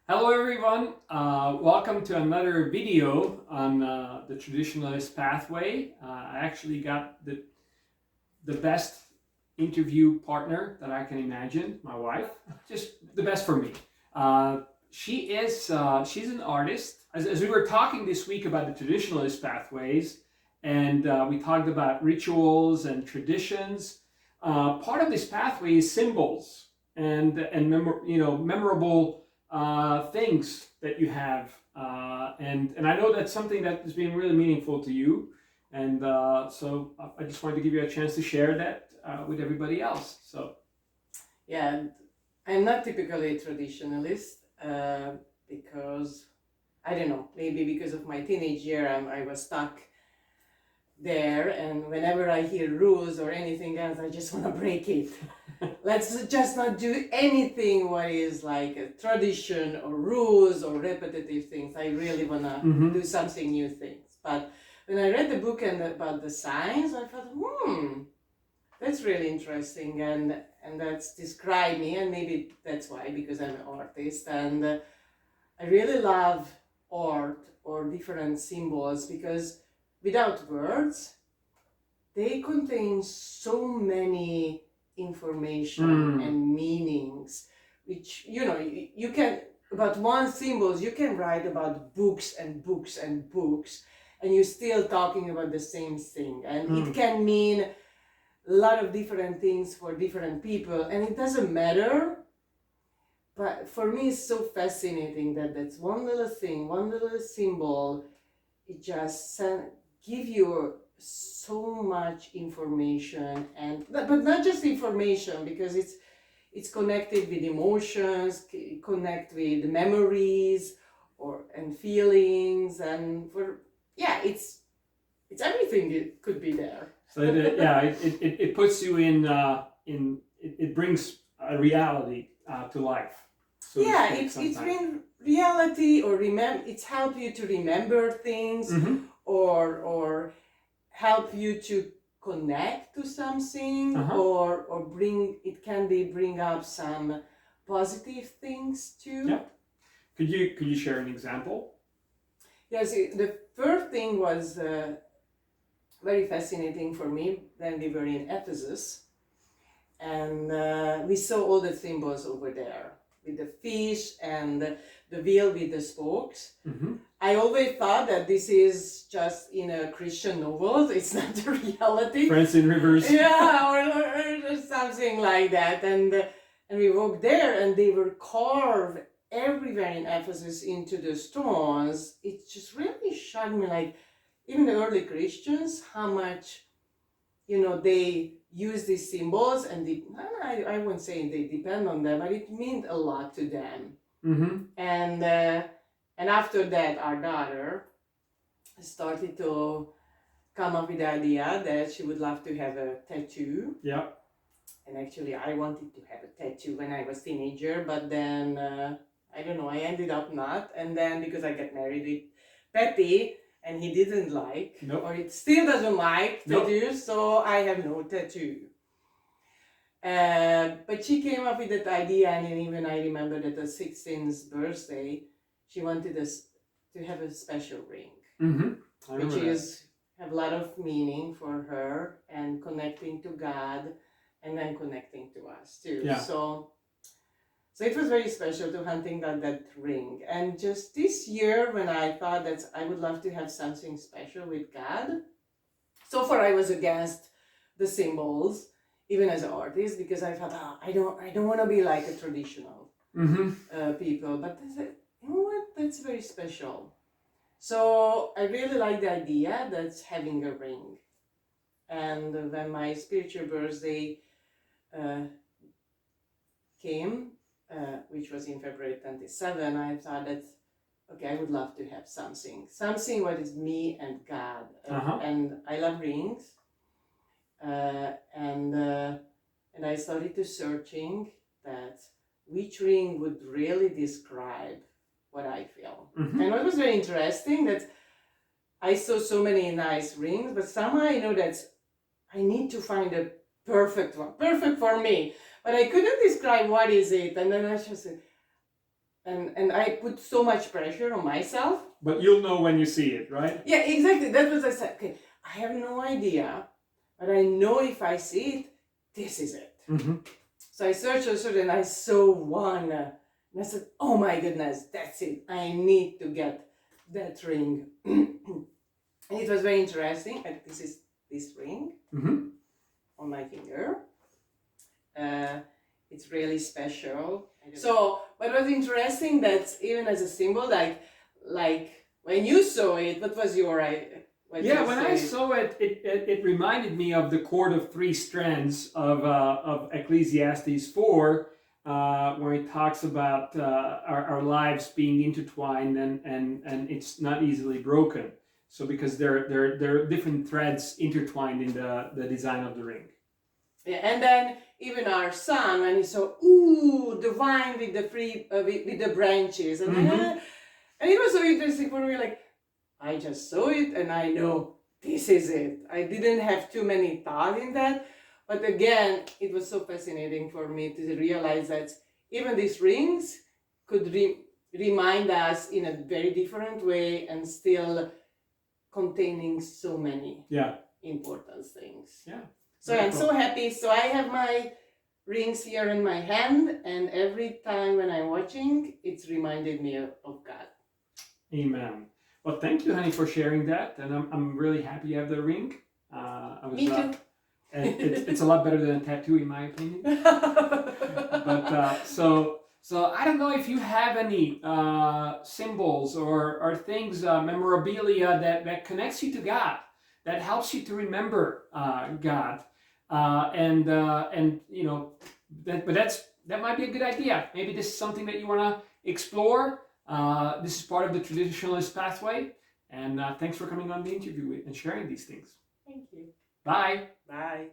Hello everyone, welcome to another video on the Traditionalist pathway. I actually got the best interview partner that I can imagine, my wife, just the best for me. She's an artist. As we were talking this week about the Traditionalist pathways, and we talked about rituals and traditions, part of this pathway is symbols and memorable things that you have, and I know that's something that has been really meaningful to you, and so I just wanted to give you a chance to share that with everybody else. So Yeah, I'm not typically a traditionalist because I don't know, maybe because of my teenage year, I was stuck there, and whenever I hear rules or anything else, I just want to break it. Let's just not do anything what is like a tradition or rules or repetitive things. I really want to do something new things. But when I read the book and about the signs, I thought, that's really interesting, and that's describe me, and maybe that's why, because I'm an artist, and I really love art or different symbols, because without words, they contain so many information and meanings, which, you can, about one symbols, you can write about books and books and books, and you're still talking about the same thing, and it can mean a lot of different things for different people, and it doesn't matter. But for me, it's so fascinating that that's one little thing, one little symbol, it just give you so much information, and but not just information, because it's connected with emotions, connect with memories and feelings, and it's everything. It could be there. So it puts you it brings a reality to life. So Yeah, it's been reality, or it's help you to remember things, or help you to connect to something, or bring up some positive things too. Yeah. Could you share an example? Yes, the first thing was very fascinating for me when we were in Ephesus, and we saw all the symbols over there with the fish and the wheel with the spokes. I always thought that this is just in a Christian novel. It's not a reality. France in reverse. Yeah, or something like that. And we walked there, and they were carved everywhere in Ephesus into the stones. It just really shocked me, like even the early Christians, how much, they use these symbols, and I wouldn't say they depend on them, but it meant a lot to them. And after that, our daughter started to come up with the idea that she would love to have a tattoo. Yeah. And actually, I wanted to have a tattoo when I was a teenager, but then I don't know, I ended up not. And then because I got married with Patty, and he didn't like, or it still doesn't like tattoos, so I have no tattoo. But she came up with that idea, and even I remember that the 16th birthday, she wanted us to have a special ring, which have a lot of meaning for her, and connecting to God, and then connecting to us too. Yeah. So it was very special to hunting that ring. And just this year, when I thought that I would love to have something special with God, so far I was against the symbols, even as an artist, because I thought, I don't want to be like a traditional people. But I said, you know what? That's very special. So I really like the idea that's having a ring. And when my spiritual birthday came, which was in February 27, I thought that, okay, I would love to have something what is me and God. And I love rings. And I started to searching that which ring would really describe what I feel. And it was very interesting that I saw so many nice rings, but somehow I know that I need to find a perfect one, perfect for me. But I couldn't describe what is it. And then I just said, and I put so much pressure on myself. But you'll know when you see it, right? Yeah, exactly. That was I said. Okay, I have no idea, but I know if I see it, this is it. Mm-hmm. So I searched, and I saw one, and I said, "Oh my goodness, that's it! I need to get that ring." And it was very interesting. And this is this ring Mm-hmm. on my finger. It's really special. So what was interesting that even as a symbol, like when you saw it, what was your what Yeah, you when I saw it, it reminded me of the cord of three strands of Ecclesiastes 4, where it talks about our lives being intertwined and it's not easily broken. So because there are different threads intertwined in the design of the ring. Yeah, and then even our son, when he saw, ooh, the vine with the with the branches, and Mhm. and it was so interesting for me. Like, I just saw it, and I know this is it. I didn't have too many thoughts in that, but again, it was so fascinating for me to realize that even these rings could remind us in a very different way, and still containing so many Yeah. important things. Yeah. So Very I'm cool. so happy. So I have my rings here in my hand, and every time when I'm watching, it's reminded me of God. Amen. Well, thank you, honey, for sharing that, and I'm really happy you have the ring. Me too. And it's a lot better than a tattoo, in my opinion. But so I don't know if you have any symbols or things, memorabilia that connects you to God, that helps you to remember God, and you know that might be a good idea. Maybe this is something that you want to explore. This is part of the Traditionalist pathway, and thanks for coming on the interview and sharing these things. Thank you. Bye. Bye.